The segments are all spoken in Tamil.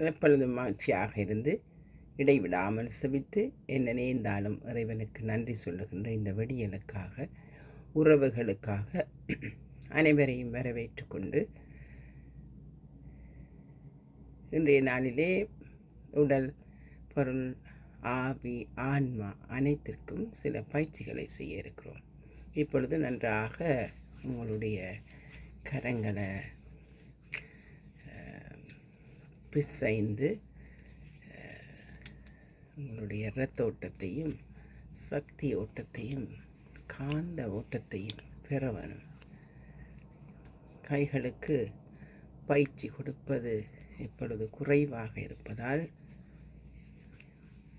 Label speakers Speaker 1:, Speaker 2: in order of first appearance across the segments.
Speaker 1: எப்பொழுதும் மகிழ்ச்சியாக இருந்து இடைவிடாமல் செபித்து என்ன நேர்ந்தாலும் இறைவனுக்கு நன்றி சொல்லுகின்ற இந்த விடியலுக்காக உறவுகளுக்காக அனைவரையும் வரவேற்று கொண்டு இன்றைய நாளிலே உடல் பொருள் ஆவி ஆன்மா அனைத்திற்கும் சில பயிற்சிகளை செய்ய இருக்கிறோம். இப்பொழுது நன்றாக உங்களுடைய கரங்களை பிசைந்து உங்களுடைய இரத்த ஓட்டத்தையும் சக்தி ஓட்டத்தையும் காந்த ஓட்டத்தையும் பெற வேணும். கைகளுக்கு பயிற்சி கொடுப்பது இப்பொழுது குறைவாக இருப்பதால்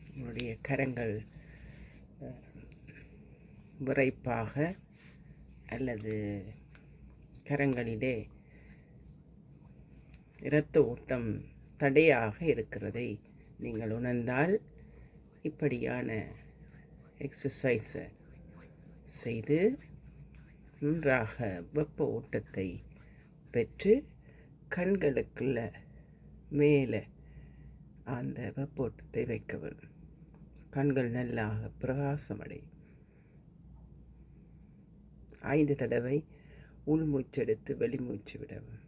Speaker 1: உங்களுடைய கரங்கள் விரைப்பாக அல்லது கரங்களிலே இரத்த ஓட்டம் தடையாக இருக்கிறதை நீங்கள் உணர்ந்தால் இப்படியான எக்ஸசைஸை செய்து நன்றாக வெப்ப ஓட்டத்தை பெற்று கண்களுக்குள்ள மேலே அந்த வெப்ப ஓட்டத்தை வைக்க வேண்டும். கண்கள் நல்லாக பிரகாசமடையும். 5 தடவை உள்மூச்செடுத்து வெளிமூச்சு விடவும்.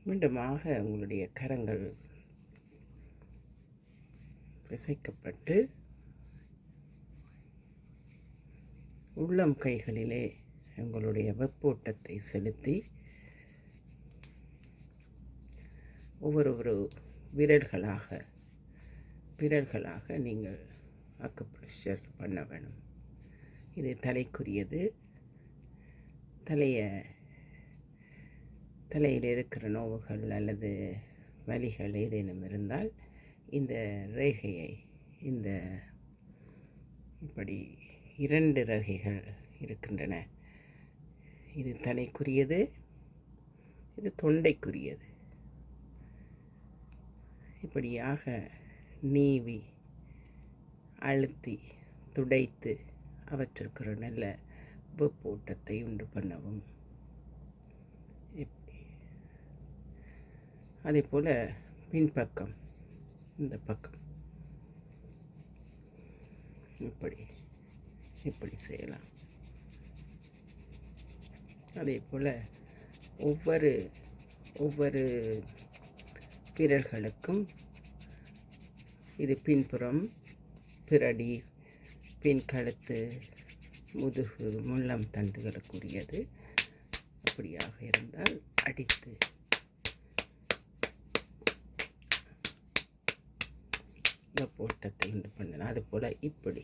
Speaker 1: மீண்டுமாக உங்களுடைய கரங்கள் பிசைக்கப்பட்டு உள்ளம் கைகளிலே உங்களுடைய வெப்போட்டத்தை செலுத்தி ஒவ்வொரு விரல்களாக நீங்கள் அக்குப்ரெஷர் பண்ண வேணும். இது தலைக்குரியது. தலையில் இருக்கிற நோவுகள் அல்லது வலிகள் ஏதேனும் இருந்தால் இந்த ரேகையை இப்படி 2 ரேகைகள் இருக்கின்றன. இது தலைக்குரியது, இது தொண்டைக்குரியது. இப்படியாக நீவி அழுத்தி துடைத்து அவற்றிற்கு ஒரு நல்ல வெப்போட்டத்தை உண்டு பண்ணவும். அதே போல் பின்பக்கம், இந்த பக்கம் இப்படி செய்யலாம். அதே போல் ஒவ்வொரு விரல்களுக்கும் இது பின்புறம், பிறடி, பின் கழுத்து, முதுகு, முள்ளம் தண்டுகளுக்குரியது. அப்படியாக இருந்தால் அடித்து வெப்போட்டத்தை உண்டு பண்ணலாம். அதுபோல் இப்படி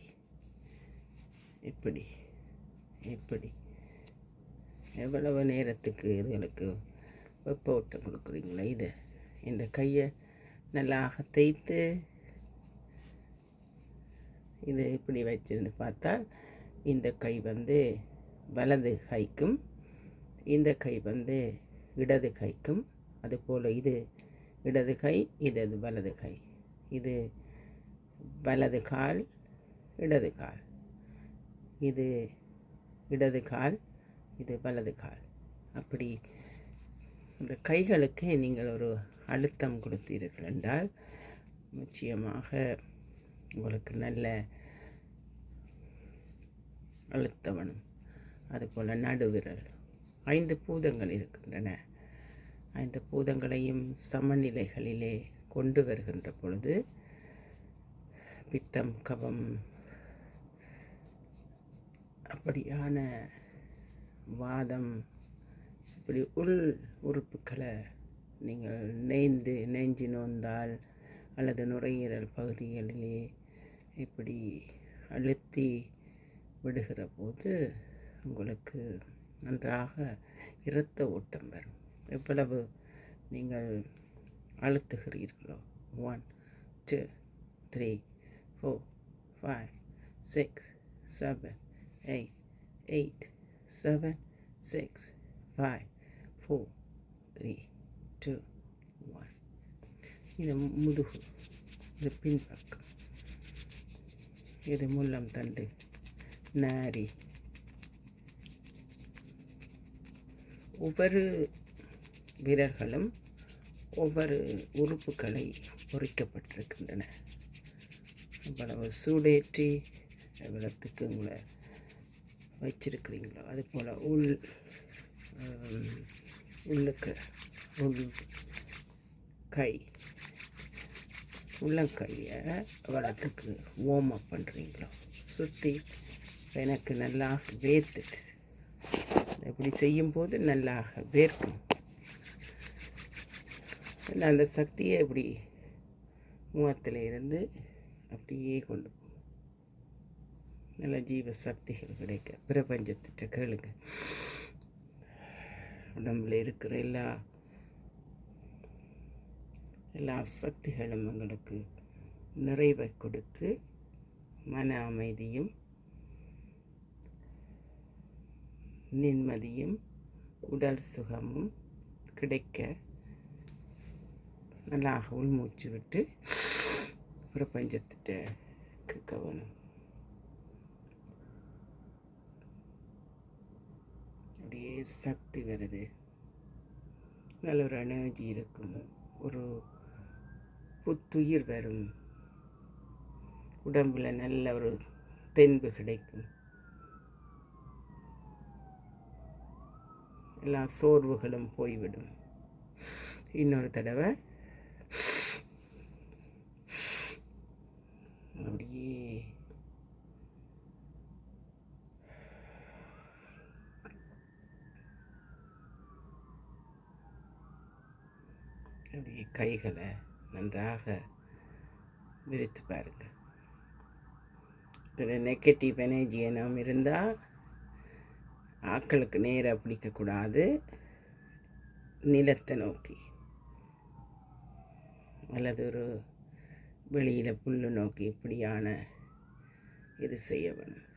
Speaker 1: எவ்வளவு நேரத்துக்கு இதுகளுக்கு வெப்ப ஓட்டம் கொடுக்குறீங்களோ இந்த கையை நல்லாக தேய்த்து இது இப்படி வச்சுன்னு பார்த்தால் இந்த கை வலது கைக்கும், இந்த கை இடது கைக்கும், அதுபோல் இது இடது கை, இது வலது கை, இது வலது கால், இடது கால், இது இடது கால், இது வலது கால். அப்படி இந்த கைகளுக்கு நீங்கள் ஒரு அழுத்தம் கொடுத்தீர்கள் என்றால் நிச்சயமாக உங்களுக்கு நல்ல அழுத்தம் வேணும். அதுபோல் நடுவிரல், 5 பூதங்கள் இருக்கின்றன. 5 பூதங்களையும் சமநிலைகளிலே கொண்டு வருகின்ற பொழுது பித்தம், கபம், அப்படியான வாதம், இப்படி உள் உறுப்புகளை நீங்கள் நெஞ்சு நோந்தால் அல்லது நுரையீரல் பகுதிகளிலே இப்படி அழுத்தி விடுகிற போது உங்களுக்கு நன்றாக இரத்த ஓட்டம் வரும். எவ்வளவு நீங்கள் அழுத்துகிறீர்களோ 1 2 3 4 5 6 7 8 8 7 6 5 4 3 2 1. இது முதுகு, இது பின்பக்கம். இது முள்ளம் தண்டு, நாரி. ஒவ்வொரு வீரர்களும் ஒவ்வொரு உறுப்புகளை பொறிக்கப்பட்டிருக்கின்றன. அவ்வளவு சூடேற்றி எவ்வளத்துக்கு உங்களை வச்சிருக்கிறீங்களோ அதுபோல் உள்ளுக்கு உள்ளங்கையை வளத்துக்கு வார்ம் அப் பண்ணுறீங்களோ சுற்றி எனக்கு நல்லா வேர்த்துட்டு இப்படி செய்யும்போது நல்லா வேர்க்கும். அந்த சக்தியை இப்படி முகத்தில் இருந்து அப்படியே கொண்டு போகும். நல்ல ஜீவ சக்திகள் கிடைக்க பிரபஞ்சத்திட்ட கேளுங்க. உடம்புல இருக்கிற எல்லா சக்திகளும் எங்களுக்கு நிறைவை கொடுத்து மன அமைதியும் நிம்மதியும் உடல் சுகமும் கிடைக்க நல்லாக உள்மூச்சு விட்டு பிரபஞ்சத்திட்ட கவனம். அப்படியே சக்தி வருது, நல்ல ஒரு எனர்ஜி இருக்கும், ஒரு புத்துயிர் வரும், உடம்புல நல்ல ஒரு தென்பு கிடைக்கும், எல்லா சோர்வுகளும் போய்விடும். இன்னொரு தடவை அப்படியே கைகளை நன்றாக விரித்து பாருங்கள். இதில் நெகட்டிவ் எனர்ஜி நாம் இருந்தால் ஆட்களுக்கு நேராக பிடிக்கக்கூடாது, நிலத்தை நோக்கி அல்லது ஒரு வெளியில் புல் நோக்கி இப்படியான இது செய்ய வேணும்.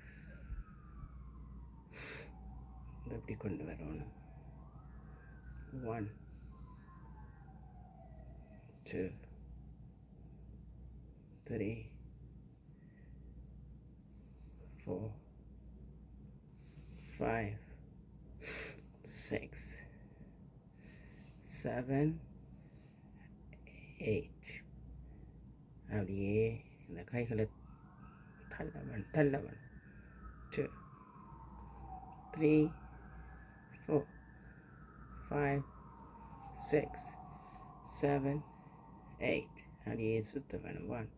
Speaker 1: இப்படி கொண்டு வரணும். 1 2 3 4 5 6 7 8. அப்படியே இந்த கைகளை தள்ளவன் 2 3 4 5 6 7 8. அப்படியே சுத்த வேணும். 1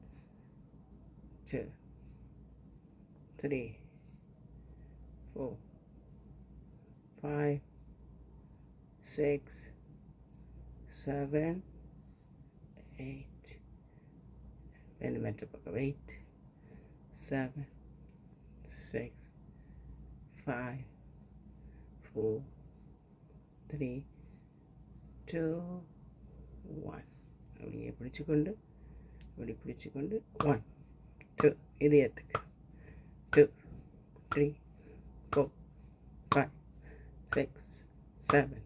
Speaker 1: 2 3 4 5 6 7 8. இந்த மற்ற பக்கம் 8 7 6 5 4 3 2 1. அப்படியே பிடிச்சிக்கொண்டு இப்படி பிடிச்சிக்கொண்டு 1 2 இதயத்துக்கு 2 3 4 5 6 7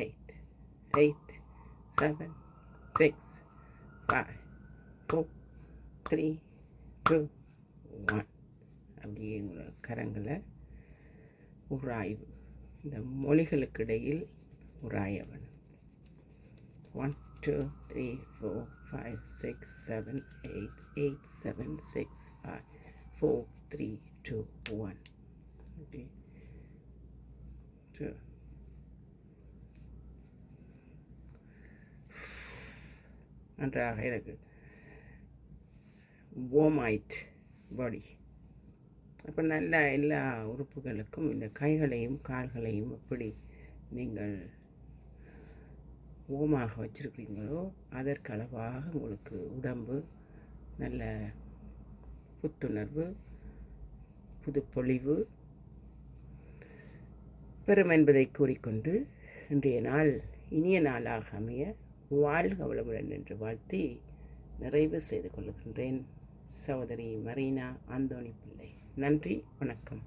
Speaker 1: 8 8 7 6 5 4 3 2 1. அப்படியே உங்களோட கரங்களை உராய்வு, இந்த மொழிகளுக்கு இடையில் உராயவன். 1 2 3 4 5 6 7 8 8 7 6 5 4 3 2 1. Okay. 2 நன்றாக இருக்கு. வார்மைட் பாடி. அப்போ நல்லா எல்லா உறுப்புகளுக்கும் இந்த கைகளையும் கால்களையும் எப்படி நீங்கள் ஓமாக வச்சுருக்கிறீங்களோ அதற்களவாக உங்களுக்கு உடம்பு நல்ல புத்துணர்வு, புதுப்பொழிவு பெறும் என்பதை கூறிக்கொண்டு இன்றைய நாள் இனிய நாளாக அமைய வாழ்க வளமுடன் என்று வாழ்த்தி நிறைவு செய்து கொள்கின்றேன். சகோதரி மரீனா அந்தோணி பிள்ளை. நன்றி, வணக்கம்.